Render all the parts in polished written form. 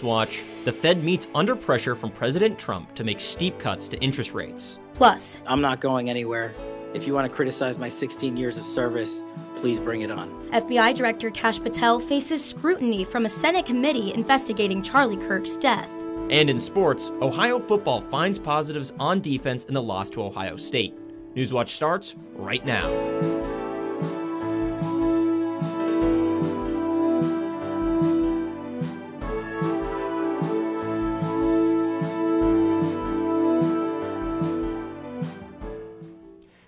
Watch, the Fed meets under pressure from President Trump to make steep cuts to interest rates. Plus, I'm not going anywhere. If you want to criticize my 16 years of service, please bring it on. FBI Director Kash Patel faces scrutiny from a Senate committee investigating Charlie Kirk's death. And in sports, Ohio football finds positives on defense in the loss to Ohio State. Newswatch starts right now.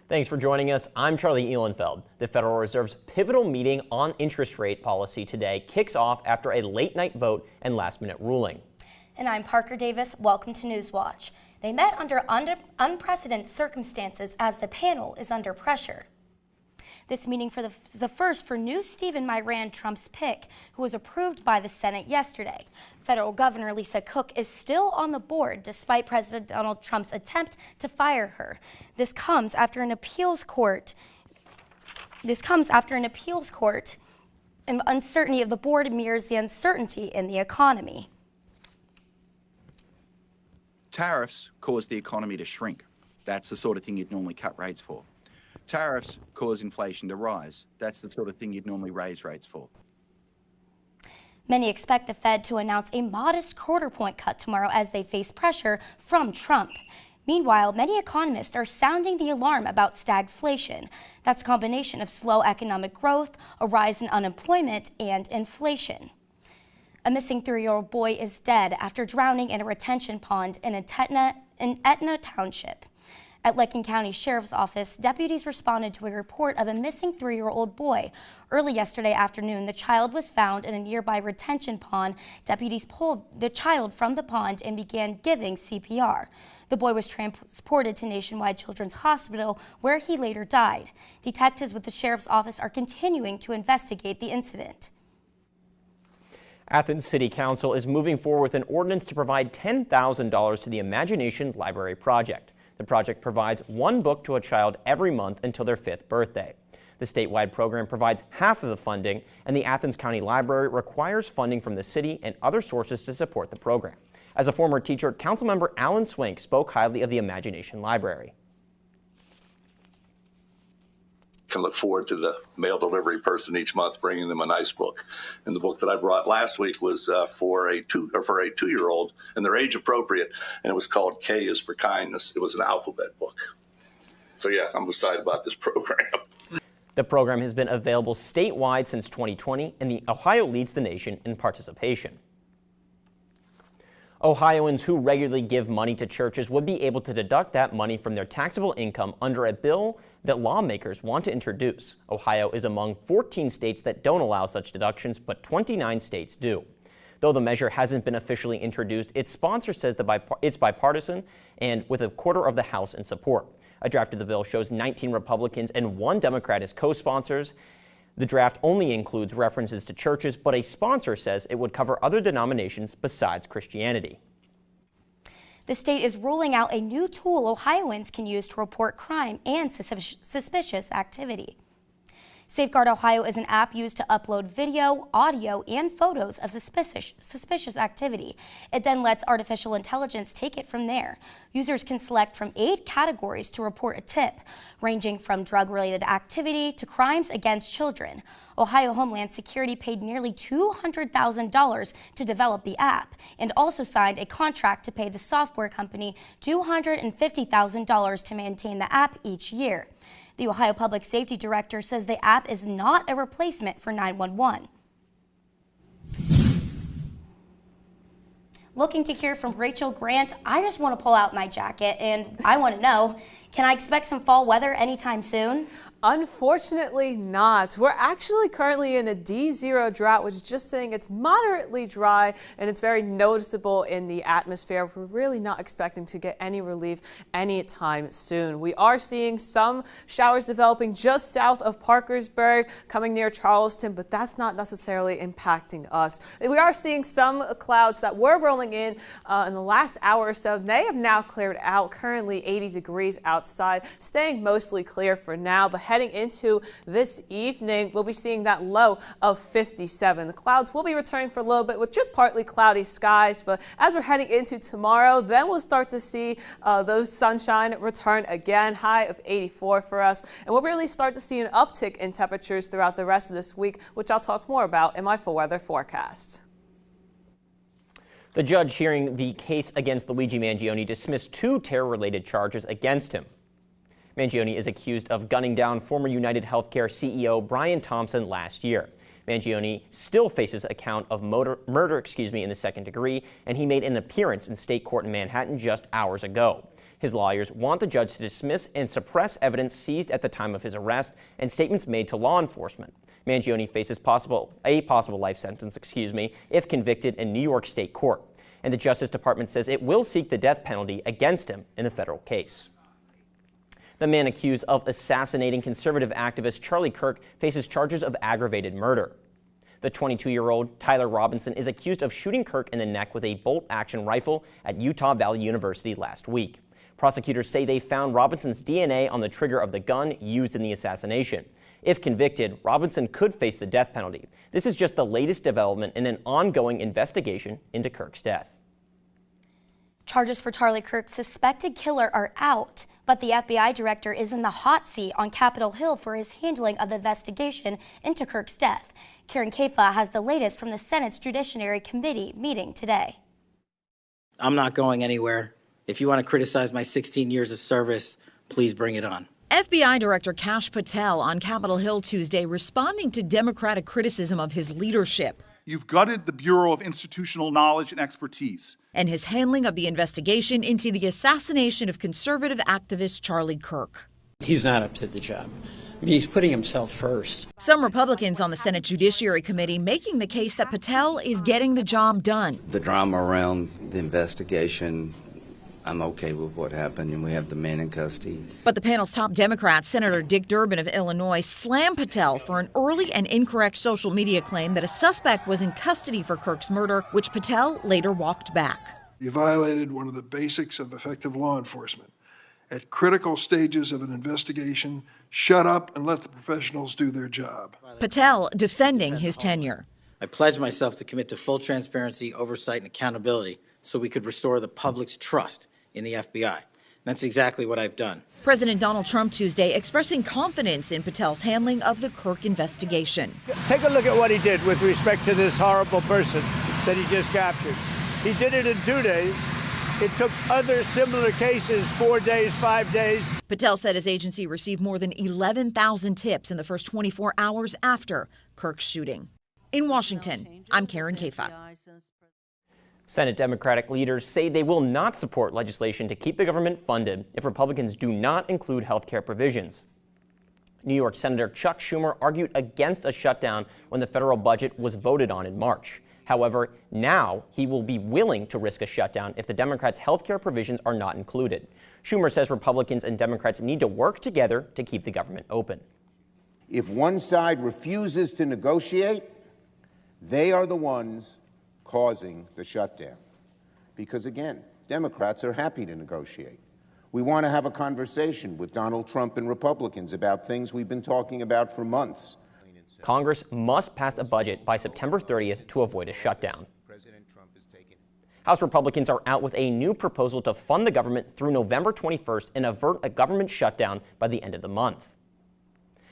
Thanks for joining us. I'm Charlie Ehlenfeld. The Federal Reserve's pivotal meeting on interest rate policy today kicks off after a late-night vote and last-minute ruling. And I'm Parker Davis. Welcome to Newswatch. They met under unprecedented circumstances as the panel is under pressure. This meeting for the first for new Stephen Miran, Trump's pick, who was approved by the Senate yesterday. Federal Governor Lisa Cook is still on the board despite President Donald Trump's attempt to fire her. This comes after an appeals court. And uncertainty of the board mirrors the uncertainty in the economy. Tariffs cause the economy to shrink. That's the sort of thing you'd normally cut rates for. Tariffs cause inflation to rise. That's the sort of thing you'd normally raise rates for. Many expect the Fed to announce a modest quarter-point cut tomorrow as they face pressure from Trump. Meanwhile, many economists are sounding the alarm about stagflation. That's a combination of slow economic growth, a rise in unemployment, and inflation. A missing 3-year-old boy is dead after drowning in a retention pond in Etna Township. At Licking County Sheriff's Office, deputies responded to a report of a missing 3-year-old boy. Early yesterday afternoon, the child was found in a nearby retention pond. Deputies pulled the child from the pond and began giving CPR. The boy was transported to Nationwide Children's Hospital, where he later died. Detectives with the Sheriff's Office are continuing to investigate the incident. Athens City Council is moving forward with an ordinance to provide $10,000 to the Imagination Library Project. The project provides one book to a child every month until their 5th birthday. The statewide program provides half of the funding, and the Athens County Library requires funding from the city and other sources to support the program. As a former teacher, Councilmember Alan Swink spoke highly of the Imagination Library. Can look forward to the mail delivery person each month bringing them a nice book. And the book that I brought last week was for a 2-year-old, and they're age appropriate, and it was called K is for Kindness. It was an alphabet book. So yeah, I'm excited about this program. The program has been available statewide since 2020, and Ohio leads the nation in participation. Ohioans who regularly give money to churches would be able to deduct that money from their taxable income under a bill that lawmakers want to introduce. Ohio is among 14 states that don't allow such deductions, but 29 states do. Though the measure hasn't been officially introduced, its sponsor says that it's bipartisan and with a quarter of the House in support. A draft of the bill shows 19 Republicans and 1 Democrat as co-sponsors. The draft only includes references to churches, but a sponsor says it would cover other denominations besides Christianity. The state is rolling out a new tool Ohioans can use to report crime and suspicious activity. Safeguard Ohio is an app used to upload video, audio, and photos of suspicious activity. It then lets artificial intelligence take it from there. Users can select from 8 categories to report a tip, ranging from drug-related activity to crimes against children. Ohio Homeland Security paid nearly $200,000 to develop the app and also signed a contract to pay the software company $250,000 to maintain the app each year. The Ohio Public Safety Director says the app is not a replacement for 911. Looking to hear from Rachel Grant, I just want to pull out my jacket and I want to know, can I expect some fall weather anytime soon? Unfortunately not. We're actually currently in a D0 drought, which is just saying it's moderately dry and it's very noticeable in the atmosphere. We're really not expecting to get any relief anytime soon. We are seeing some showers developing just south of Parkersburg, coming near Charleston, but that's not necessarily impacting us. We are seeing some clouds that were rolling in the last hour or so. They have now cleared out, currently 80 degrees out. outside, staying mostly clear for now, but heading into this evening, we'll be seeing that low of 57. The clouds will be returning for a little bit with just partly cloudy skies, but as we're heading into tomorrow, then we'll start to see those sunshine return again, high of 84 for us, and we'll really start to see an uptick in temperatures throughout the rest of this week, which I'll talk more about in my full weather forecast. The judge hearing the case against Luigi Mangione dismissed 2 terror-related charges against him. Mangione is accused of gunning down former United Healthcare CEO Brian Thompson last year. Mangione still faces a count of murder in the second degree, and he made an appearance in state court in Manhattan just hours ago. His lawyers want the judge to dismiss and suppress evidence seized at the time of his arrest and statements made to law enforcement. Mangione faces a possible life sentence, if convicted in New York State court. And the Justice Department says it will seek the death penalty against him in the federal case. The man accused of assassinating conservative activist Charlie Kirk faces charges of aggravated murder. The 22-year-old Tyler Robinson is accused of shooting Kirk in the neck with a bolt-action rifle at Utah Valley University last week. Prosecutors say they found Robinson's DNA on the trigger of the gun used in the assassination. If convicted, Robinson could face the death penalty. This is just the latest development in an ongoing investigation into Kirk's death. Charges for Charlie Kirk's suspected killer are out, but the FBI director is in the hot seat on Capitol Hill for his handling of the investigation into Kirk's death. Karen Kafa has the latest from the Senate's Judiciary Committee meeting today. I'm not going anywhere. If you want to criticize my 16 years of service, please bring it on. FBI Director Kash Patel on Capitol Hill Tuesday responding to Democratic criticism of his leadership. You've gutted the Bureau of Institutional Knowledge and Expertise. And his handling of the investigation into the assassination of conservative activist Charlie Kirk. He's not up to the job. I mean, he's putting himself first. Some Republicans on the Senate Judiciary Committee making the case that Patel is getting the job done. The drama around the investigation, I'm okay with what happened, and we have the man in custody. But the panel's top Democrat, Senator Dick Durbin of Illinois, slammed Patel for an early and incorrect social media claim that a suspect was in custody for Kirk's murder, which Patel later walked back. You violated one of the basics of effective law enforcement. At critical stages of an investigation, shut up and let the professionals do their job. Patel defending his tenure. I pledge myself to commit to full transparency, oversight, and accountability so we could restore the public's trust in the FBI. That's exactly what I've done. President Donald Trump Tuesday expressing confidence in Patel's handling of the Kirk investigation. Take a look at what he did with respect to this horrible person that he just captured. He did it in 2 days. It took other similar cases 4 days, 5 days. Patel said his agency received more than 11,000 tips in the first 24 hours after Kirk's shooting. In Washington, I'm Karen Kafa. Senate Democratic leaders say they will not support legislation to keep the government funded if Republicans do not include health care provisions. New York Senator Chuck Schumer argued against a shutdown when the federal budget was voted on in March. However, now he will be willing to risk a shutdown if the Democrats' health care provisions are not included. Schumer says Republicans and Democrats need to work together to keep the government open. If one side refuses to negotiate, they are the ones causing the shutdown. Because again, Democrats are happy to negotiate. We want to have a conversation with Donald Trump and Republicans about things we've been talking about for months. Congress must pass a budget by September 30th to avoid a shutdown. House Republicans are out with a new proposal to fund the government through November 21st and avert a government shutdown by the end of the month.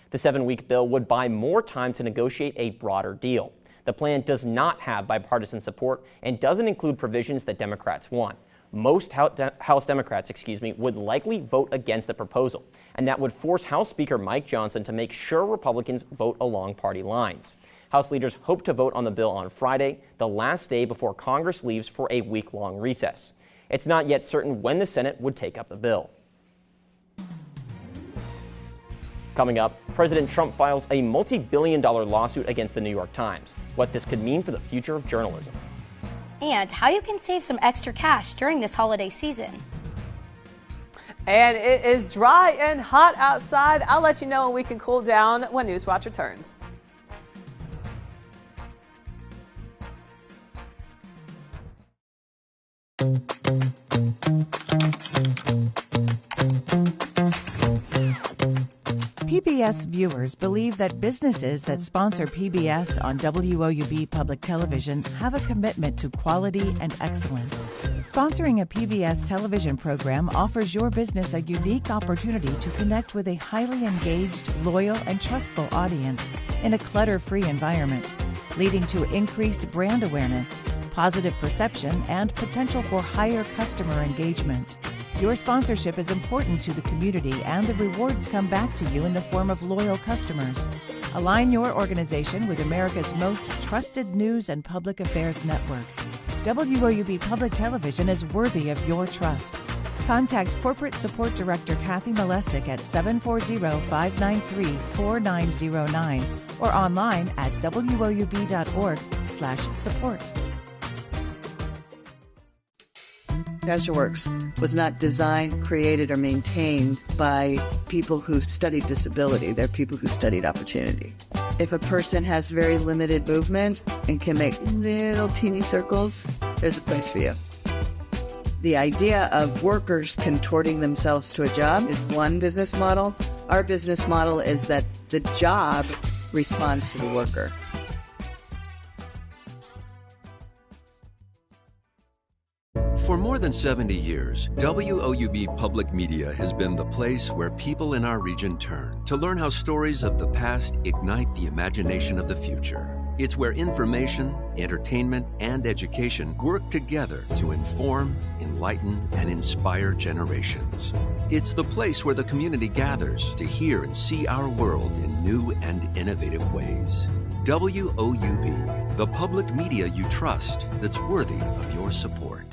The 7-week bill would buy more time to negotiate a broader deal. The plan does not have bipartisan support and doesn't include provisions that Democrats want. Most House Democrats, would likely vote against the proposal, and that would force House Speaker Mike Johnson to make sure Republicans vote along party lines. House leaders hope to vote on the bill on Friday, the last day before Congress leaves for a week-long recess. It's not yet certain when the Senate would take up the bill. Coming up, President Trump files a multi-billion-dollar lawsuit against the New York Times. What this could mean for the future of journalism. And how you can save some extra cash during this holiday season. And it is dry and hot outside. I'll let you know when we can cool down when Newswatch returns. PBS viewers believe that businesses that sponsor PBS on WOUB Public Television have a commitment to quality and excellence. Sponsoring a PBS television program offers your business a unique opportunity to connect with a highly engaged, loyal, and trustful audience in a clutter-free environment, leading to increased brand awareness, positive perception, and potential for higher customer engagement. Your sponsorship is important to the community, and the rewards come back to you in the form of loyal customers. Align your organization with America's most trusted news and public affairs network. WOUB Public Television is worthy of your trust. Contact Corporate Support Director Kathy Malesic at 740-593-4909 or online at woub.org/support. CasualWorks was not designed, created, or maintained by people who studied disability. They're people who studied opportunity. If a person has very limited movement and can make little teeny circles, there's a place for you. The idea of workers contorting themselves to a job is one business model. Our business model is that the job responds to the worker. For more than 70 years, WOUB Public Media has been the place where people in our region turn to learn how stories of the past ignite the imagination of the future. It's where information, entertainment, and education work together to inform, enlighten, and inspire generations. It's the place where the community gathers to hear and see our world in new and innovative ways. WOUB, the public media you trust that's worthy of your support.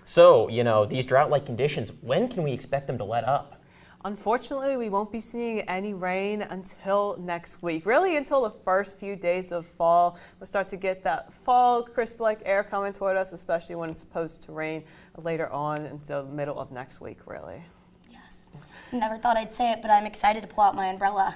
So, these drought-like conditions, when can we expect them to let up? Unfortunately, we won't be seeing any rain until next week, really until the first few days of fall. We'll start to get that fall crisp-like air coming toward us, especially when it's supposed to rain later on until the middle of next week, really. Never thought I'd say it, but I'm excited to pull out my umbrella.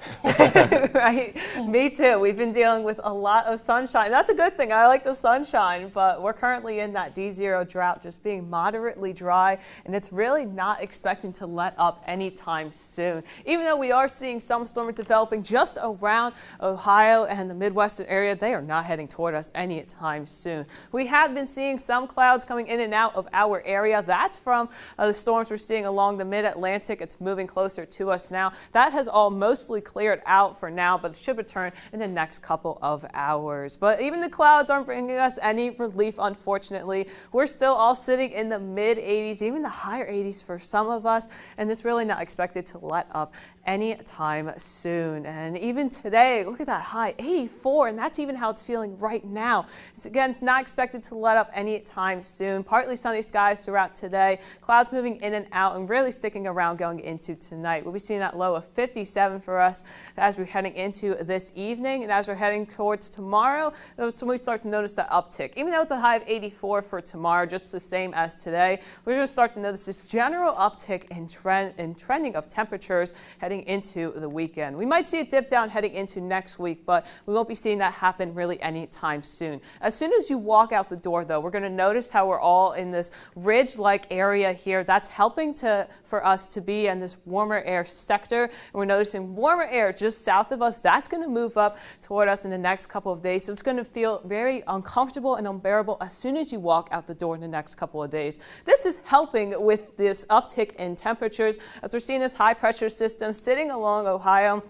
Right? Me too. We've been dealing with a lot of sunshine. That's a good thing. I like the sunshine, but we're currently in that D0 drought, just being moderately dry, and it's really not expecting to let up anytime soon. Even though we are seeing some storms developing just around Ohio and the Midwestern area, they are not heading toward us anytime soon. We have been seeing some clouds coming in and out of our area. That's from the storms we're seeing along the mid-Atlantic. It's moving closer to us now. That has all mostly cleared out for now, but should return in the next couple of hours. But even the clouds aren't bringing us any relief, unfortunately. We're still all sitting in the mid-80s, even the higher 80s for some of us, and it's really not expected to let up anytime soon. And even today, look at that high, 84, and that's even how it's feeling right now. It's not expected to let up anytime soon. Partly sunny skies throughout today, clouds moving in and out and really sticking around going into tonight. We'll be seeing that low of 57 for us as we're heading into this evening, and as we're heading towards tomorrow, that's when we start to notice that uptick. Even though it's a high of 84 for tomorrow, just the same as today, we're going to start to notice this general uptick in trending of temperatures heading into the weekend. We might see a dip down heading into next week, but we won't be seeing that happen really anytime soon. As soon as you walk out the door, though, we're going to notice how we're all in this ridge-like area here. That's helping for us to be in this warmer air sector, and we're noticing warmer air just south of us. That's going to move up toward us in the next couple of days, so it's going to feel very uncomfortable and unbearable as soon as you walk out the door in the next couple of days. This is helping with this uptick in temperatures as we're seeing this high pressure system sitting along Ohio.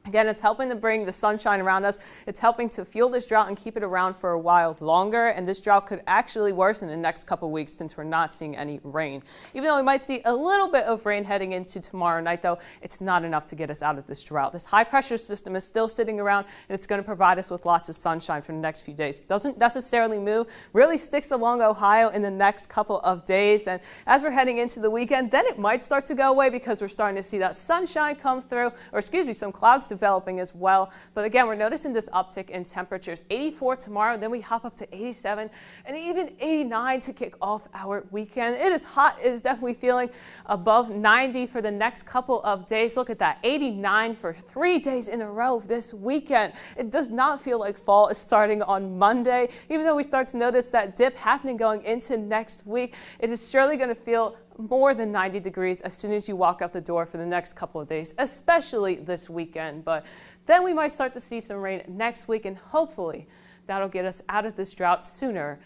Again, it's helping to bring the sunshine around us. It's helping to fuel this drought and keep it around for a while longer. And this drought could actually worsen in the next couple of weeks since we're not seeing any rain. Even though we might see a little bit of rain heading into tomorrow night, though, it's not enough to get us out of this drought. This high pressure system is still sitting around, and it's going to provide us with lots of sunshine for the next few days. Doesn't necessarily move, really sticks along Ohio in the next couple of days. And as we're heading into the weekend, then it might start to go away because we're starting to see that sunshine come through, or excuse me, some clouds developing as well. But again, we're noticing this uptick in temperatures. 84 tomorrow, then we hop up to 87 and even 89 to kick off our weekend. It is hot. It is definitely feeling above 90 for the next couple of days. Look at that, 89 for 3 days in a row this weekend. It does not feel like fall is starting on Monday. Even though we start to notice that dip happening going into next week, it is surely going to feel more than 90 degrees as soon as you walk out the door for the next couple of days, especially this weekend. But then we might start to see some rain next week, and hopefully that'll get us out of this drought sooner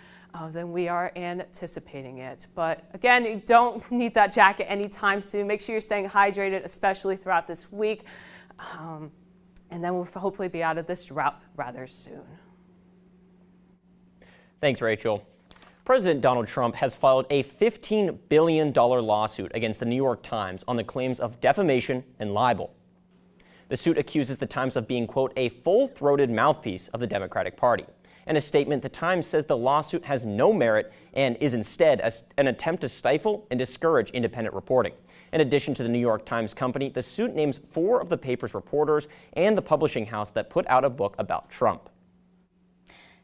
than we are anticipating it. But again, you don't need that jacket anytime soon. Make sure you're staying hydrated, especially throughout this week. And then we'll hopefully be out of this drought rather soon. Thanks, Rachel. President Donald Trump has filed a $15 billion lawsuit against the New York Times on the claims of defamation and libel. The suit accuses the Times of being, quote, a full-throated mouthpiece of the Democratic Party. In a statement, the Times says the lawsuit has no merit and is instead an attempt to stifle and discourage independent reporting. In addition to the New York Times Company, the suit names 4 of the paper's reporters and the publishing house that put out a book about Trump.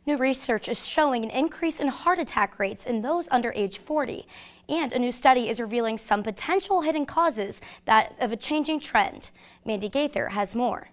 New research is showing an increase in heart attack rates in those under age 40. And a new study is revealing some potential hidden causes of a changing trend. Mandy Gaither has more.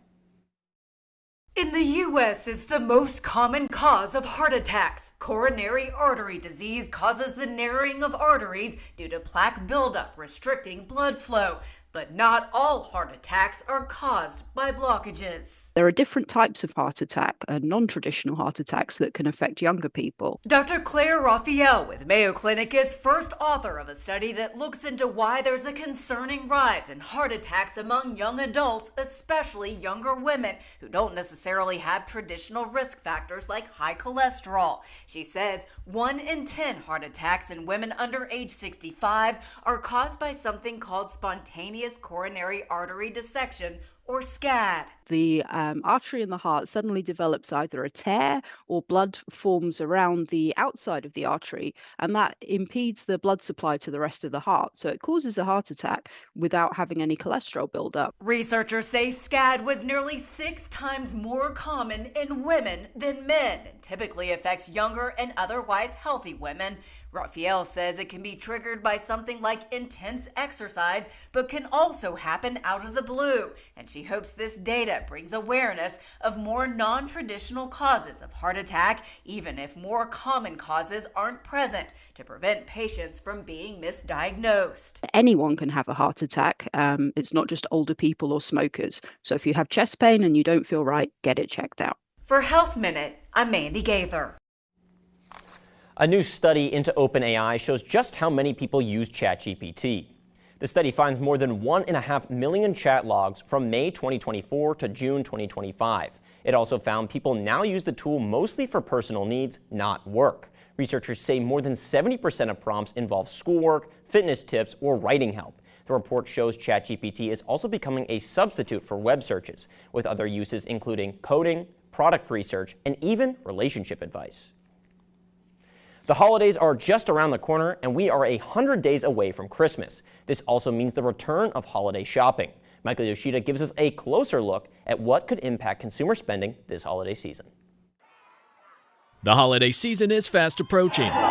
In the U.S., it's the most common cause of heart attacks. Coronary artery disease causes the narrowing of arteries due to plaque buildup, restricting blood flow. But not all heart attacks are caused by blockages. There are different types of heart attack and non-traditional heart attacks that can affect younger people. Dr. Claire Raphael with Mayo Clinic is first author of a study that looks into why there's a concerning rise in heart attacks among young adults, especially younger women who don't necessarily have traditional risk factors like high cholesterol. She says 1 in 10 heart attacks in women under age 65 are caused by something called spontaneous coronary artery dissection, or SCAD. The artery in the heart suddenly develops either a tear or blood forms around the outside of the artery, and that impedes the blood supply to the rest of the heart. So it causes a heart attack without having any cholesterol buildup. Researchers say SCAD was nearly 6 times more common in women than men and typically affects younger and otherwise healthy women. Raphael says it can be triggered by something like intense exercise, but can also happen out of the blue. And she hopes this data brings awareness of more non-traditional causes of heart attack, even if more common causes aren't present, to prevent patients from being misdiagnosed. Anyone can have a heart attack. It's not just older people or smokers. So if you have chest pain and you don't feel right, get it checked out. For Health Minute, I'm Mandy Gaither. A new study into OpenAI shows just how many people use ChatGPT. The study finds more than 1.5 million chat logs from May 2024 to June 2025. It also found people now use the tool mostly for personal needs, not work. Researchers say more than 70% of prompts involve schoolwork, fitness tips, or writing help. The report shows ChatGPT is also becoming a substitute for web searches, with other uses including coding, product research, and even relationship advice. The holidays are just around the corner, and we are 100 days away from Christmas. This also means the return of holiday shopping. Michael Yoshida gives us a closer look at what could impact consumer spending this holiday season. The holiday season is fast approaching. 2, 1,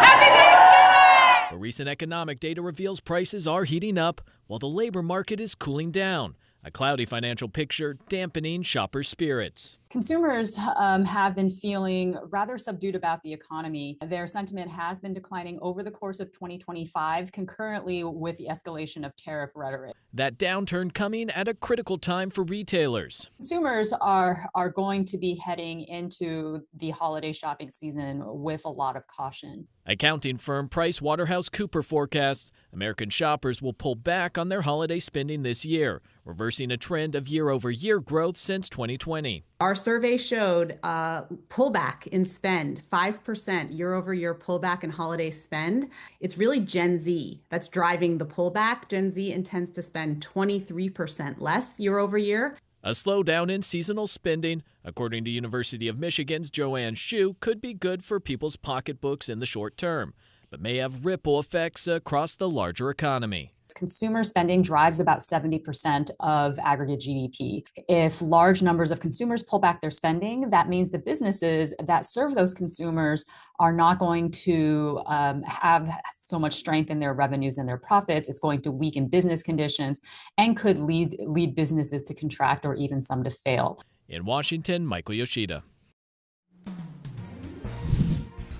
Happy Thanksgiving! But recent economic data reveals prices are heating up while the labor market is cooling down. A cloudy financial picture dampening shoppers' spirits. Consumers have been feeling rather subdued about the economy. Their sentiment has been declining over the course of 2025, concurrently with the escalation of tariff rhetoric. That downturn coming at a critical time for retailers. Consumers are going to be heading into the holiday shopping season with a lot of caution. Accounting firm PricewaterhouseCoopers forecasts American shoppers will pull back on their holiday spending this year, reversing a trend of year-over-year growth since 2020. Our survey showed pullback in spend, 5% year-over-year pullback in holiday spend. It's really Gen Z that's driving the pullback. Gen Z intends to spend 23% less year-over-year. A slowdown in seasonal spending, according to University of Michigan's Joanne Shu, could be good for people's pocketbooks in the short term, but may have ripple effects across the larger economy. Consumer spending drives about 70% of aggregate GDP. If large numbers of consumers pull back their spending, that means the businesses that serve those consumers are not going to have so much strength in their revenues and their profits. It's going to weaken business conditions and could lead businesses to contract or even some to fail. In Washington, Michael Yoshida.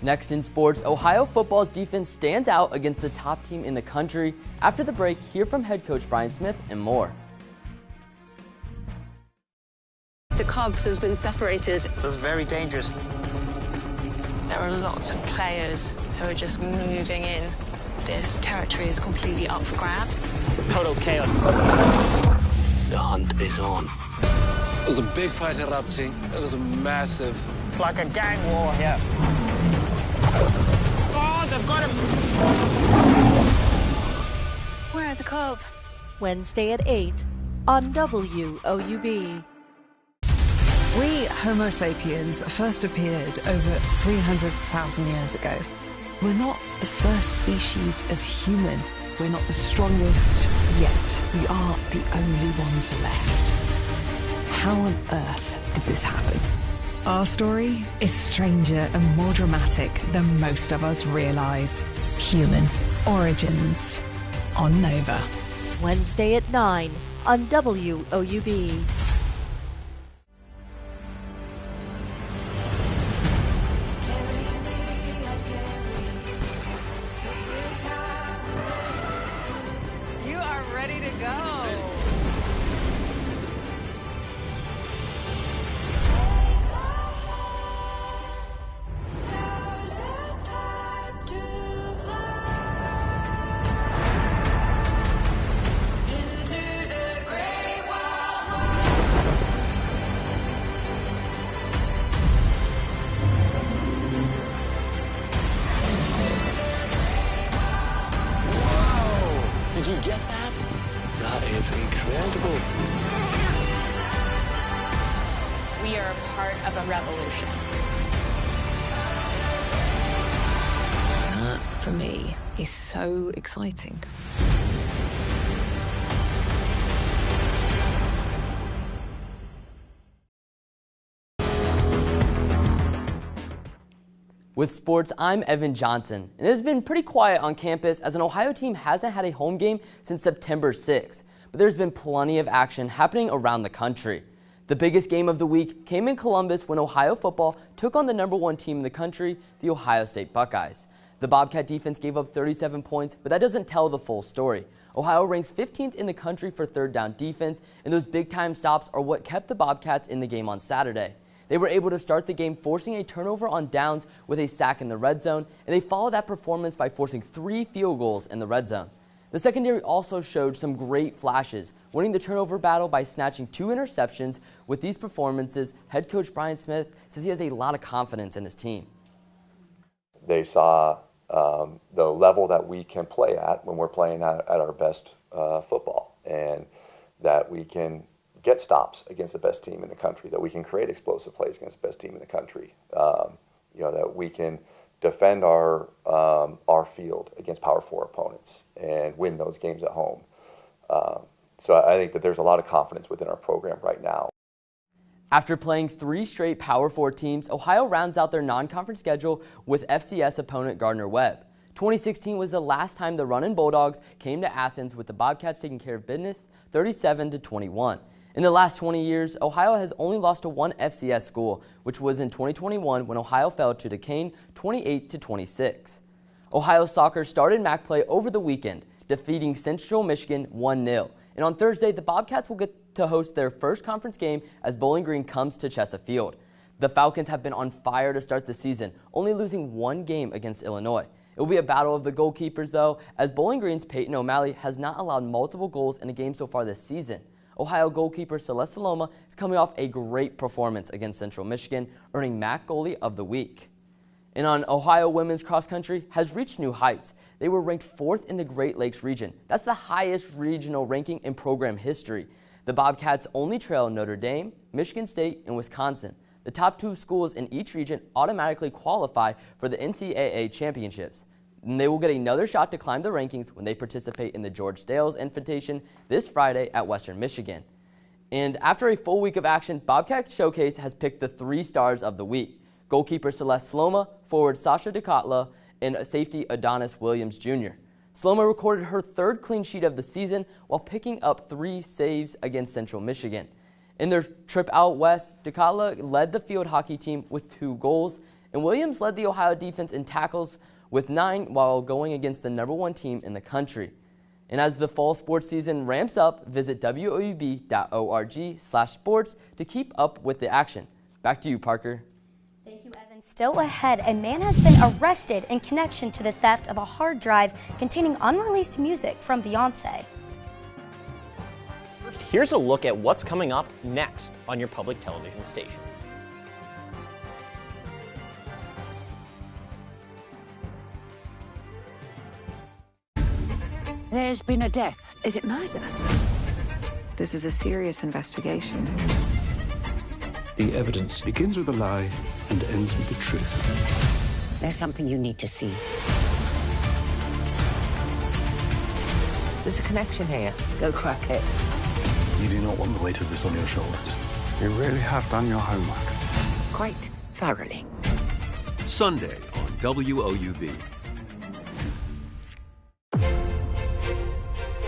Next in sports, Ohio football's defense stands out against the top team in the country. After the break, hear from head coach Brian Smith and more. The Cubs has been separated. That's very dangerous. There are lots of players who are just moving in. This territory is completely up for grabs. Total chaos. The hunt is on. There's a big fight erupting. It is a massive... It's like a gang war here. Oh, they've got him. Where are the Cubs? Wednesday at 8 on WOUB. We, Homo sapiens, first appeared over 300,000 years ago. We're not the first species of human. We're not the strongest, yet we are the only ones left. How on earth did this happen? Our story is stranger and more dramatic than most of us realize. Human Origins on Nova. Wednesday at 9 on WOUB. You are ready to go. Did you get that? That is incredible. We are a part of a revolution. That, for me, is so exciting. With sports, I'm Evan Johnson, and it has been pretty quiet on campus as an Ohio team hasn't had a home game since September 6th, but there's been plenty of action happening around the country. The biggest game of the week came in Columbus when Ohio football took on the #1 team in the country, the Ohio State Buckeyes. The Bobcat defense gave up 37 points, but that doesn't tell the full story. Ohio ranks 15th in the country for third down defense, and those big-time stops are what kept the Bobcats in the game on Saturday. They were able to start the game forcing a turnover on downs with a sack in the red zone, and they followed that performance by forcing 3 field goals in the red zone. The secondary also showed some great flashes, winning the turnover battle by snatching 2 interceptions. With these performances, head coach Brian Smith says he has a lot of confidence in his team. They saw the level that we can play at when we're playing at our best football, and that we can get stops against the best team in the country, that we can create explosive plays against the best team in the country, that we can defend our field against Power 4 opponents and win those games at home. So I think that there's a lot of confidence within our program right now. After playing 3 straight Power 4 teams, Ohio rounds out their non-conference schedule with FCS opponent Gardner-Webb. 2016 was the last time the Runnin' Bulldogs came to Athens, with the Bobcats taking care of business 37-21. In the last 20 years, Ohio has only lost to 1 FCS school, which was in 2021 when Ohio fell to Duquesne 28-26. Ohio soccer started MAC play over the weekend, defeating Central Michigan 1-0. And on Thursday, the Bobcats will get to host their first conference game as Bowling Green comes to Chesapeake. The Falcons have been on fire to start the season, only losing 1 game against Illinois. It will be a battle of the goalkeepers, though, as Bowling Green's Peyton O'Malley has not allowed multiple goals in a game so far this season. Ohio goalkeeper Celeste Saloma is coming off a great performance against Central Michigan, earning MAC Goalie of the Week. And on Ohio women's cross country has reached new heights. They were ranked 4th in the Great Lakes region. That's the highest regional ranking in program history. The Bobcats only trail Notre Dame, Michigan State, and Wisconsin. The top 2 schools in each region automatically qualify for the NCAA championships. And they will get another shot to climb the rankings when they participate in the George Dales Invitation this Friday at Western Michigan. And after a full week of action, Bobcat Showcase has picked the 3 stars of the week: goalkeeper Celeste Sloma, forward Sasha DeKotla, and safety Adonis Williams Jr. Sloma recorded her 3rd clean sheet of the season while picking up 3 saves against Central Michigan. In their trip out west, DeKotla led the field hockey team with 2 goals, and Williams led the Ohio defense in tackles with 9 while going against the #1 team in the country. And as the fall sports season ramps up, visit woub.org/sports to keep up with the action. Back to you, Parker. Thank you, Evan. Still ahead, a man has been arrested in connection to the theft of a hard drive containing unreleased music from Beyonce. Here's a look at what's coming up next on your public television station. There's been a death. Is it murder? This is a serious investigation. The evidence begins with a lie and ends with the truth. There's something you need to see. There's a connection here. Go crack it. You do not want the weight of this on your shoulders. You really have done your homework. Quite thoroughly. Sunday on WOUB.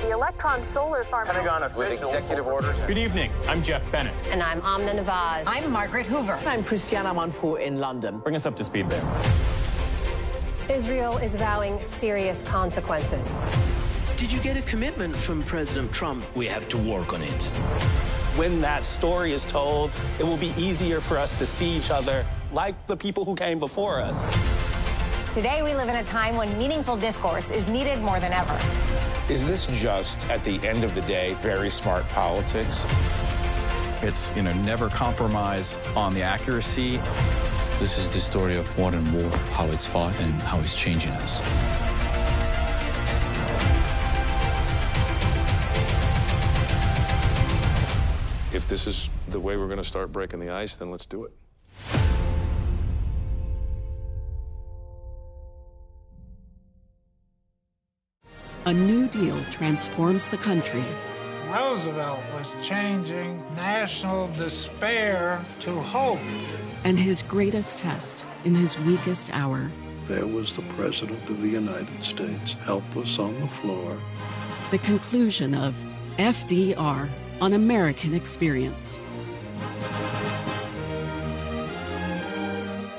The Electron Solar Farm. Pentagon with executive orders. Good evening. I'm Jeff Bennett. And I'm Amna Nawaz. I'm Margaret Hoover. I'm Christiana Manpour in London. Bring us up to speed there. Israel is vowing serious consequences. Did you get a commitment from President Trump? We have to work on it. When that story is told, it will be easier for us to see each other like the people who came before us. Today, we live in a time when meaningful discourse is needed more than ever. Is this just, at the end of the day, very smart politics? It's, never compromise on the accuracy. This is the story of modern war, how it's fought and how it's changing us. If this is the way we're going to start breaking the ice, then let's do it. A New Deal transforms the country. Roosevelt was changing national despair to hope. And his greatest test in his weakest hour. There was the President of the United States, helpless on the floor. The conclusion of FDR on American Experience.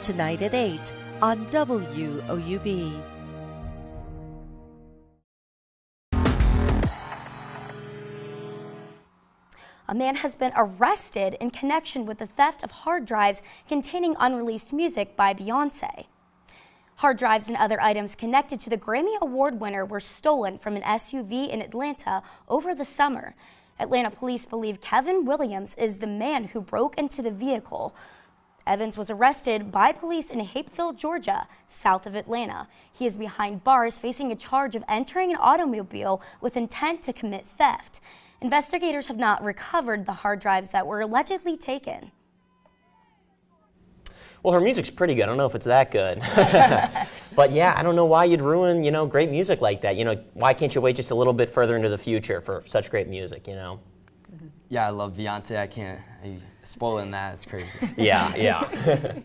Tonight at 8 on WOUB. A man has been arrested in connection with the theft of hard drives containing unreleased music by Beyonce. Hard drives and other items connected to the Grammy Award winner were stolen from an SUV in Atlanta over the summer. Atlanta police believe Kevin Williams is the man who broke into the vehicle. Evans was arrested by police in Hapeville, Georgia, south of Atlanta. He is behind bars facing a charge of entering an automobile with intent to commit theft. Investigators have not recovered the hard drives that were allegedly taken. Well, her music's pretty good. I don't know if it's that good. But yeah, I don't know why you'd ruin, great music like that. Why can't you wait just a little bit further into the future for such great music, Yeah, I love Beyonce. I can't spoiling that. It's crazy. Yeah.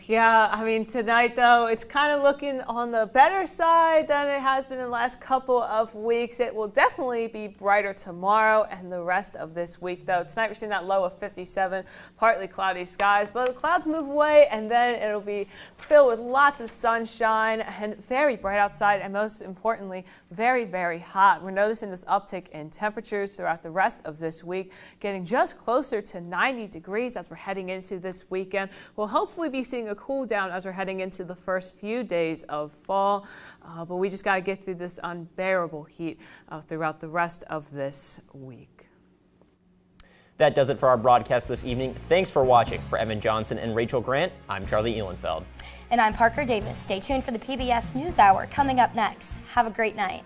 Yeah, I mean, tonight, though, it's kind of looking on the better side than it has been in the last couple of weeks. It will definitely be brighter tomorrow and the rest of this week, though. Tonight, we're seeing that low of 57, partly cloudy skies, but the clouds move away, and then it'll be filled with lots of sunshine and very bright outside, and most importantly, very, very hot. We're noticing this uptick in temperatures throughout the rest of this week, getting just closer to 90 degrees as we're heading into this weekend. We'll hopefully be seeing a cool down as we're heading into the first few days of fall, but we just got to get through this unbearable heat throughout the rest of this week. That does it for our broadcast this evening. Thanks for watching. For Evan Johnson and Rachel Grant, I'm Charlie Ehlenfeld. And I'm Parker Davis. Stay tuned for the PBS NewsHour coming up next. Have a great night.